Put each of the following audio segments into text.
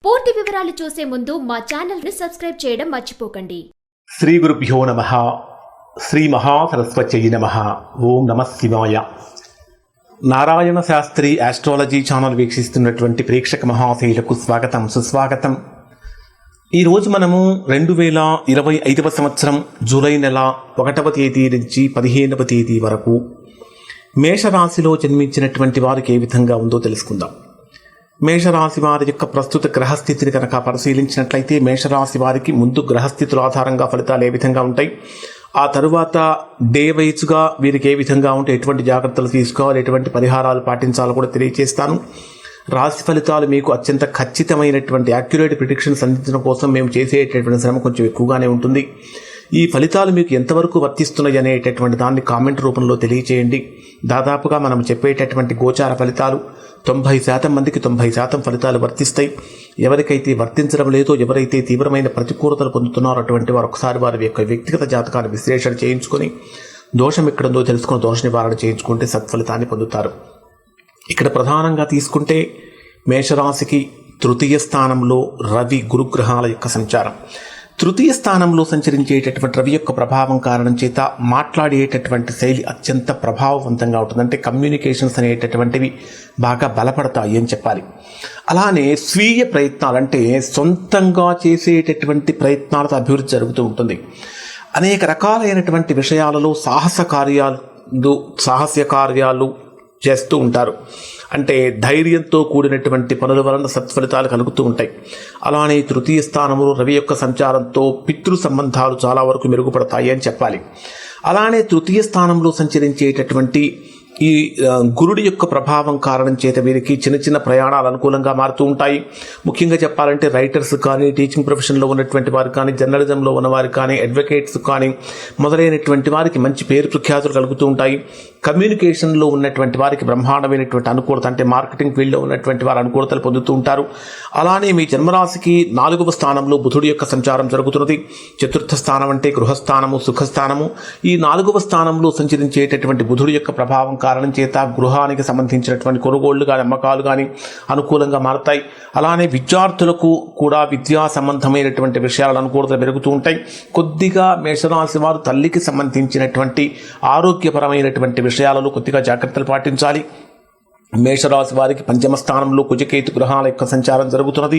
పూర్తి వివరాలు చూసే ముందు మా ఛానల్ ని సబ్స్క్రైబ్ చేయడం మర్చిపోకండి. శ్రీ గురుభ్యో నమః. శ్రీ మహాసరస్వత్యై నమః. ఓం నమః శివాయ. నారాయణ శాస్త్రి ఆస్ట్రాలజీ ఛానల్ వీక్షిస్తున్నటువంటి ప్రేక్షక మహాశైలకు స్వాగతం, సుస్వాగతం. ఈరోజు మనము 2025 సంవత్సరం జూలై నెల 1వ తేదీ నుంచి 15వ తేదీ వరకు మేషరాశిలో జన్మించినటువంటి వారికి ఏ విధంగా ఉందో తెలుసుకుందాం. మేషరాశి వారి యొక్క ప్రస్తుత గ్రహస్థితిని కనుక పరిశీలించినట్లయితే మేషరాశి వారికి ముందు గ్రహస్థితుల ఆధారంగా ఫలితాలు ఏ విధంగా ఉంటాయి, ఆ తరువాత డే వైజ్గా వీరికి ఏ విధంగా ఉంటే ఎటువంటి జాగ్రత్తలు తీసుకోవాలి, ఎటువంటి పరిహారాలు పాటించాలో కూడా తెలియజేస్తాను. రాశి ఫలితాలు మీకు అత్యంత ఖచ్చితమైనటువంటి యాక్యురేట్ ప్రిడిక్షన్స్ అందించడం కోసం మేము చేసేటటువంటి శ్రమ కొంచెం ఎక్కువగానే ఉంటుంది. ఈ ఫలితాలు మీకు ఎంతవరకు వర్తిస్తున్నాయి అనేటటువంటి దాన్ని కామెంట్ రూపంలో తెలియచేయండి. దాదాపుగా మనం చెప్పేటటువంటి గోచార ఫలితాలు 90% మందికి 90% ఫలితాలు వర్తిస్తాయి. ఎవరికైతే వర్తించడం లేదో, ఎవరైతే తీవ్రమైన ప్రతికూలతలు పొందుతున్నారో అటువంటి వారు ఒకసారి వారి యొక్క వ్యక్తిగత జాతకాన్ని విశ్లేషణ చేయించుకొని దోషం ఎక్కడుందో తెలుసుకుని దోష నివారణ చేయించుకుంటే సత్ఫలితాన్ని పొందుతారు. ఇక్కడ ప్రధానంగా తీసుకుంటే మేషరాశికి తృతీయ స్థానంలో రవి గురుగ్రహాల యొక్క సంచారం. తృతీయ స్థానంలో సంచరించేటటువంటి రవి యొక్క ప్రభావం కారణం చేత మాట్లాడేటటువంటి శైలి అత్యంత ప్రభావవంతంగా ఉంటుంది. అంటే కమ్యూనికేషన్స్ అనేటటువంటివి బాగా బలపడతాయి అని చెప్పాలి. అలానే స్వీయ ప్రయత్నాలు అంటే సొంతంగా చేసేటటువంటి ప్రయత్నాలతో అభివృద్ధి జరుగుతూ ఉంటుంది. అనేక రకాలైనటువంటి విషయాలలో సాహస్య కార్యాలు చేస్తూ ఉంటారు. అంటే ధైర్యంతో కూడినటువంటి పనుల వలన సత్ఫలితాలు కలుగుతూ ఉంటాయి. అలానే తృతీయ స్థానంలో రవి యొక్క సంచారంతో పితృ సంబంధాలు చాలా వరకు మెరుగుపడతాయి అని చెప్పాలి. అలానే తృతీయ స్థానంలో సంచరించేటటువంటి ఈ గురుడి యొక్క ప్రభావం కారణం చేత వీరికి చిన్న చిన్న ప్రయాణాలు అనుకూలంగా మారుతూ ఉంటాయి. ముఖ్యంగా చెప్పాలంటే రైటర్స్ కానీ, టీచింగ్ ప్రొఫెషన్లో ఉన్నటువంటి వారు కానీ, జర్నలిజంలో ఉన్నవారు కానీ, అడ్వకేట్స్ కానీ మొదలైనటువంటి వారికి మంచి పేరు ప్రఖ్యాతులు కలుగుతూ ఉంటాయి. కమ్యూనికేషన్లో ఉన్నటువంటి వారికి బ్రహ్మాండమైనటువంటి అనుకూలత, అంటే మార్కెటింగ్ ఫీల్డ్లో ఉన్నటువంటి వారు అనుకూలతలు పొందుతూ ఉంటారు. అలానే మీ జన్మరాశికి 4వ స్థానంలో బుధుడి యొక్క సంచారం జరుగుతున్నది. చతుర్థ స్థానం అంటే గృహస్థానము, సుఖస్థానము. ఈ 4వ స్థానంలో సంచరించేటటువంటి బుధుడి యొక్క ప్రభావం కారణం చేత గృహానికి సంబంధించినటువంటి కొనుగోళ్లు కానీ, అమ్మకాలు కానీ అనుకూలంగా మారతాయి. అలానే విద్యార్థులకు కూడా విద్యా సంబంధమైనటువంటి విషయాల అనుకూలత పెరుగుతూ ఉంటాయి. కొద్దిగా మేషరాశి వారు తల్లికి సంబంధించినటువంటి ఆరోగ్యపరమైనటువంటి విషయాలలో కొద్దిగా జాగ్రత్తలు పాటించాలి. మేషరాశి వారికి పంచమ స్థానంలో కుజకేతు గ్రహాల యొక్క సంచారం జరుగుతున్నది.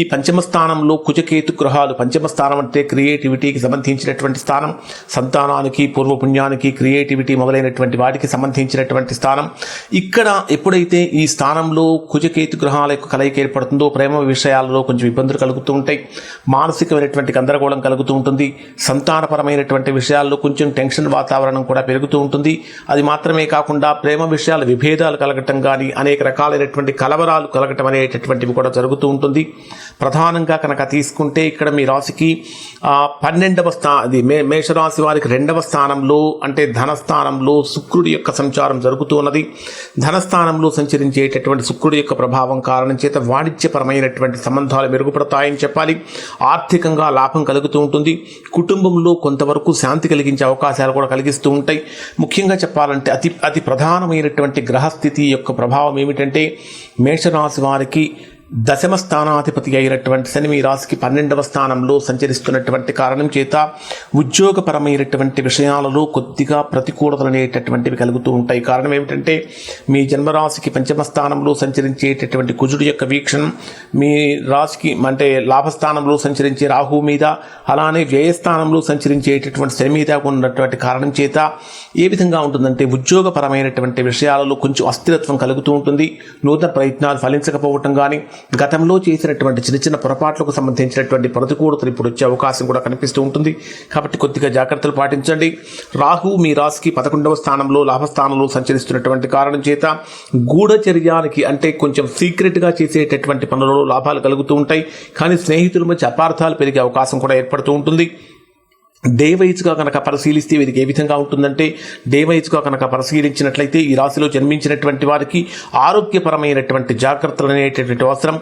ఈ పంచమ స్థానంలో కుజకేతు గ్రహాలు, పంచమ స్థానం అంటే క్రియేటివిటీకి సంబంధించినటువంటి స్థానం, సంతానానికి, పూర్వపుణ్యానికి, క్రియేటివిటీ మొదలైనటువంటి వాటికి సంబంధించినటువంటి స్థానం. ఇక్కడ ఎప్పుడైతే ఈ స్థానంలో కుజకేతు గ్రహాల యొక్క కలయిక ఏర్పడుతుందో ప్రేమ విషయాలలో కొంచెం ఇబ్బందులు కలుగుతూ ఉంటాయి. మానసికమైనటువంటి గందరగోళం కలుగుతూ ఉంటుంది. సంతానపరమైనటువంటి విషయాల్లో కొంచెం టెన్షన్ వాతావరణం కూడా పెరుగుతూ ఉంటుంది. అది మాత్రమే కాకుండా ప్రేమ విషయాల విభేదాలు కలగటం కానీ, అనేక రకాలైనటువంటి కలవరాలు కలగటం అనేటటువంటివి కూడా జరుగుతూ ఉంటుంది. ప్రధానంగా కనుక తీసుకుంటే ఇక్కడ మీ రాశికి 12వ మేషరాశి వారికి 2వ స్థానంలో అంటే ధనస్థానంలో శుక్రుడి యొక్క సంచారం జరుగుతూ ఉన్నది. ధనస్థానంలో సంచరించేటటువంటి శుక్రుడి యొక్క ప్రభావం కారణం చేత వాణిజ్యపరమైనటువంటి సంబంధాలు మెరుగుపడతాయని చెప్పాలి. ఆర్థికంగా లాభం కలుగుతూ ఉంటుంది. కుటుంబంలో కొంతవరకు శాంతి కలిగించే అవకాశాలు కూడా కలిగిస్తూ ఉంటాయి. ముఖ్యంగా చెప్పాలంటే అతి ప్రధానమైనటువంటి గ్రహస్థితి యొక్క ప్రభావం ఏమిటంటే మేషరాశి వారికి 10వ స్థానాధిపతి అయినటువంటి శని మీ రాశికి 12వ స్థానంలో సంచరిస్తున్నటువంటి కారణం చేత ఉద్యోగపరమైనటువంటి విషయాలలో కొద్దిగా ప్రతికూలతలు అనేటటువంటివి కలుగుతూ ఉంటాయి. కారణం ఏమిటంటే మీ జన్మరాశికి పంచమ స్థానంలో సంచరించేటటువంటి కుజుడి యొక్క వీక్షణం మీ రాశికి అంటే లాభస్థానంలో సంచరించే రాహు మీద, అలానే వ్యయస్థానంలో సంచరించేటటువంటి శని మీద ఉన్నటువంటి కారణం చేత ఏ విధంగా ఉంటుందంటే ఉద్యోగపరమైనటువంటి విషయాలలో కొంచెం అస్థిరత్వం కలుగుతూ ఉంటుంది. నూతన ప్రయత్నాలు ఫలించకపోవటం కానీ, గతంలో చేసినటువంటి చిన్న చిన్న పొరపాట్లకు సంబంధించినటువంటి ప్రతికూలతలు ఇప్పుడు వచ్చే అవకాశం కూడా కనిపిస్తూ ఉంటుంది. కాబట్టి కొద్దిగా జాగ్రత్తలు పాటించండి. రాహు మీ రాశికి 11వ స్థానంలో లాభస్థానంలో సంచరిస్తున్నటువంటి కారణం చేత గూఢచర్యానికి అంటే కొంచెం సీక్రెట్గా చేసేటటువంటి పనులలో లాభాలు కలుగుతూ ఉంటాయి. కానీ స్నేహితుల మధ్య అపార్థాలు పెరిగే అవకాశం కూడా ఏర్పడుతూ ఉంటుంది. డే వైజ్గా కనుక పరిశీలిస్తే వీరికి ఏ విధంగా ఉంటుందంటే, డే వైజ్గా కనుక పరిశీలించినట్లయితే ఈ రాశిలో జన్మించినటువంటి వారికి ఆరోగ్యపరమైనటువంటి జాగ్రత్తలు అనేటటువంటి అవసరం.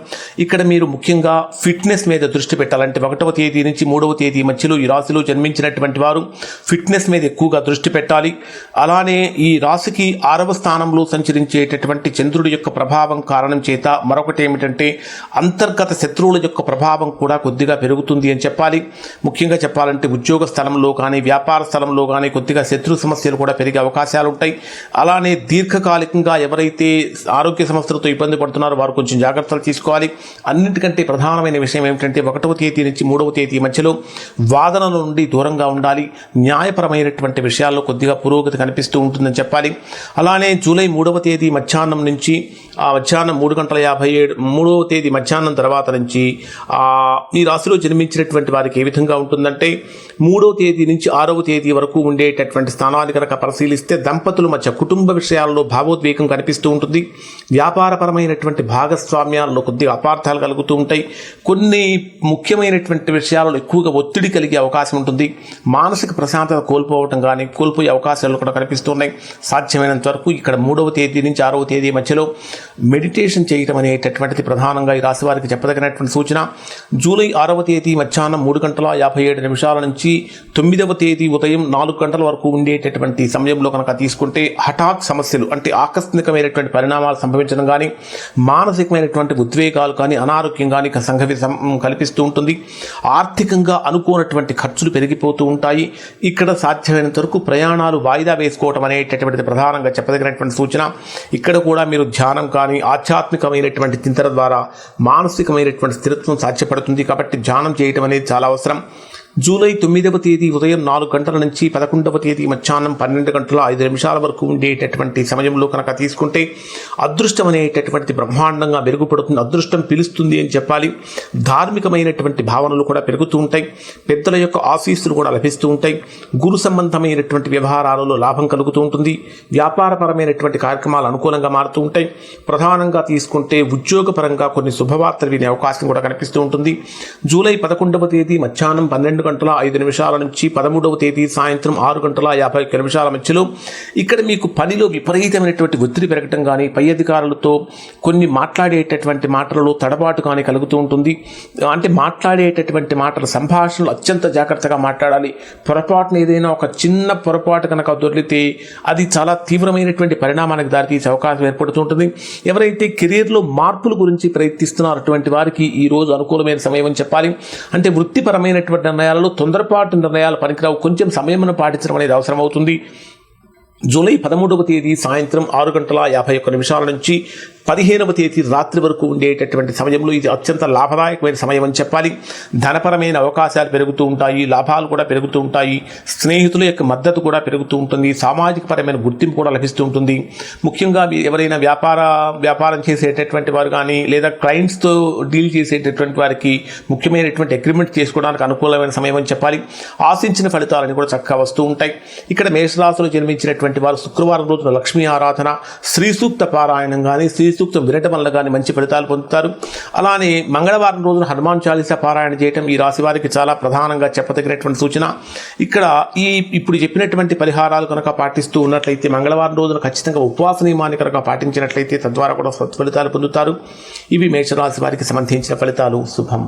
ఇక్కడ మీరు ముఖ్యంగా ఫిట్నెస్ మీద దృష్టి పెట్టాలంటే 1వ తేదీ నుంచి 3వ తేదీ మధ్యలో ఈ రాశిలో జన్మించినటువంటి వారు ఫిట్నెస్ మీద ఎక్కువగా దృష్టి పెట్టాలి. అలానే ఈ రాశికి 6వ స్థానంలో సంచరించేటటువంటి చంద్రుడి యొక్క ప్రభావం కారణం చేత మరొకటి ఏమిటంటే అంతర్గత శత్రువుల యొక్క ప్రభావం కూడా కొద్దిగా పెరుగుతుంది అని చెప్పాలి. ముఖ్యంగా చెప్పాలంటే ఉద్యోగ స్థలంలో కానీ వ్యాపార స్థలంలో కానీ కొద్దిగా శత్రు సమస్యలు కూడా పెరిగే అవకాశాలు ఉంటాయి. అలానే దీర్ఘకాలికంగా ఎవరైతే ఆరోగ్య సమస్యలతో ఇబ్బంది పడుతున్నారో వారు కొంచెం జాగ్రత్తలు తీసుకోవాలి. అన్నిటికంటే ప్రధానమైన విషయం ఏమిటంటే 1వ తేదీ నుంచి 3వ తేదీ మధ్యలో వాదనల నుండి దూరంగా ఉండాలి. న్యాయపరమైనటువంటి విషయాల్లో కొద్దిగా పురోగతి కనిపిస్తూ ఉంటుందని చెప్పాలి. అలానే జూలై 3వ తేదీ మధ్యాహ్నం నుంచి మధ్యాహ్నం 3:57 3వ తేదీ మధ్యాహ్నం తర్వాత నుంచి ఈ రాశిలో జన్మించినటువంటి వారికి ఏ విధంగా ఉంటుందంటే 3వ తేదీ నుంచి 6వ తేదీ వరకు ఉండేటటువంటి స్థానాన్ని కనుక పరిశీలిస్తే దంపతుల మధ్య కుటుంబ విషయాల్లో భావోద్వేగం కనిపిస్తూ ఉంటుంది. వ్యాపారపరమైనటువంటి భాగస్వామ్యాల్లో కొద్దిగా అపార్థాలు కలుగుతూ ఉంటాయి. కొన్ని ముఖ్యమైనటువంటి విషయాలలో ఎక్కువగా ఒత్తిడి కలిగే అవకాశం ఉంటుంది. మానసిక ప్రశాంతత కోల్పోయే అవకాశాలు కూడా కనిపిస్తున్నాయి. సాధ్యమైనంత వరకు ఇక్కడ 3వ తేదీ నుంచి 6వ తేదీ మధ్యలో మెడిటేషన్ చేయటం అనేటటువంటిది ప్రధానంగా ఈ రాశి వారికి చెప్పదగినటువంటి సూచన. జూలై 6వ తేదీ మధ్యాహ్నం 3:57 నుంచి 9వ తేదీ ఉదయం 4 గంటల వరకు ఉండేటటువంటి సమయంలో కనుక తీసుకుంటే హఠాత్ సమస్యలు అంటే ఆకస్మికమైనటువంటి పరిణామాలు సంభవించడం కానీ, మానసికమైనటువంటి ఉద్వేగాలు కానీ, అనారోగ్యం కానీ కల్పిస్తూ ఉంటుంది. ఆర్థికంగా అనుకోనటువంటి ఖర్చులు పెరిగిపోతూ ఉంటాయి. ఇక్కడ సాధ్యమైనంత వరకు ప్రయాణాలు వాయిదా వేసుకోవటం అనేటటువంటిది ప్రధానంగా చెప్పదగినటువంటి సూచన. ఇక్కడ కూడా మీరు ధ్యానం కానీ ఆధ్యాత్మికమైనటువంటి చింతన ద్వారా మానసికమైనటువంటి స్థిరత్వం సాధ్యపడుతుంది. కాబట్టి ధ్యానం చేయటం అనేది చాలా అవసరం. జూలై 9వ తేదీ ఉదయం 4 గంటల నుంచి 11వ తేదీ మధ్యాహ్నం 12:05 వరకు ఉండేటటువంటి సమయంలో కనుక తీసుకుంటే అదృష్టం అనేటటువంటి బ్రహ్మాండంగా మెరుగుపడుతుంది. అదృష్టం పిలుస్తుంది అని చెప్పాలి. ధార్మికమైనటువంటి భావనలు కూడా పెరుగుతూ ఉంటాయి. పెద్దల యొక్క ఆశీస్సులు కూడా లభిస్తూ ఉంటాయి. గురు సంబంధమైనటువంటి వ్యవహారాలలో లాభం కలుగుతూ ఉంటుంది. వ్యాపారపరమైనటువంటి కార్యక్రమాలు అనుకూలంగా మారుతూ ఉంటాయి. ప్రధానంగా తీసుకుంటే ఉద్యోగపరంగా కొన్ని శుభవార్తలు వినే అవకాశం కూడా కనిపిస్తూ ఉంటుంది. జూలై 11వ తేదీ మధ్యాహ్నం 12:05 నుంచి 13వ తేదీ సాయంత్రం 6:51 మధ్యలో ఇక్కడ మీకు పనిలో విపరీతమైనటువంటి ఒత్తిడి పెరగటం కానీ, పై అధికారులతో కొన్ని మాట్లాడేటటువంటి మాటలలో తడబాటు కానీ కలుగుతూ ఉంటుంది. అంటే మాట్లాడేటటువంటి మాటల సంభాషణలు అత్యంత జాగ్రత్తగా మాట్లాడాలి. పొరపాటున ఏదైనా ఒక చిన్న పొరపాటు కనుక దొరికితే అది చాలా తీవ్రమైనటువంటి పరిణామానికి దారితీసే అవకాశం ఏర్పడుతూ ఉంటుంది. ఎవరైతే కెరీర్లో మార్పుల గురించి ప్రయత్నిస్తున్నారో అటువంటి వారికి ఈ రోజు అనుకూలమైన సమయం అని చెప్పాలి. అంటే వృత్తిపరమైనటువంటి నిర్ణయాలలో తొందరపాటు నిర్ణయాలు పనికిరావు. కొంచెం సమయం పాటించడం అనేది అవసరం అవుతుంది. జూలై 13వ తేదీ సాయంత్రం 6:51 నుంచి 15వ తేదీ రాత్రి వరకు ఉండేటటువంటి సమయంలో ఇది అత్యంత లాభదాయకమైన సమయం అని చెప్పాలి. ధనపరమైన అవకాశాలు పెరుగుతూ ఉంటాయి. లాభాలు కూడా పెరుగుతూ ఉంటాయి. స్నేహితుల యొక్క మద్దతు కూడా పెరుగుతూ ఉంటుంది. సామాజిక పరమైన గుర్తింపు కూడా లభిస్తూ ఉంటుంది. ముఖ్యంగా ఎవరైనా వ్యాపారం చేసేటటువంటి వారు కానీ లేదా క్లయింట్స్తో డీల్ చేసేటటువంటి వారికి ముఖ్యమైనటువంటి అగ్రిమెంట్ చేసుకోవడానికి అనుకూలమైన సమయం అని చెప్పాలి. ఆశించిన ఫలితాలని కూడా చక్కగా వస్తూ ఉంటాయి. ఇక్కడ మేషరాశిలో జన్మించినటువంటి వారు శుక్రవారం రోజున లక్ష్మీ ఆరాధన, శ్రీ సూక్త పారాయణం కానీ, శ్రీ సూక్తం వినటం వల్ల కానీ మంచి ఫలితాలు పొందుతారు. అలానే మంగళవారం రోజున హనుమాన్ చాలీసా పారాయణ చేయటం ఈ రాశి వారికి చాలా ప్రధానంగా చెప్పదగినటువంటి సూచన. ఇక్కడ ఇప్పుడు చెప్పినటువంటి పరిహారాలు కనుక పాటిస్తూ ఉన్నట్లయితే మంగళవారం రోజున ఖచ్చితంగా ఉపవాస నియమాన్ని కనుక పాటించినట్లయితే తద్వారా కూడా సత్ఫలితాలు పొందుతారు. ఇవి మేషరాశి వారికి సంబంధించిన ఫలితాలు. శుభం.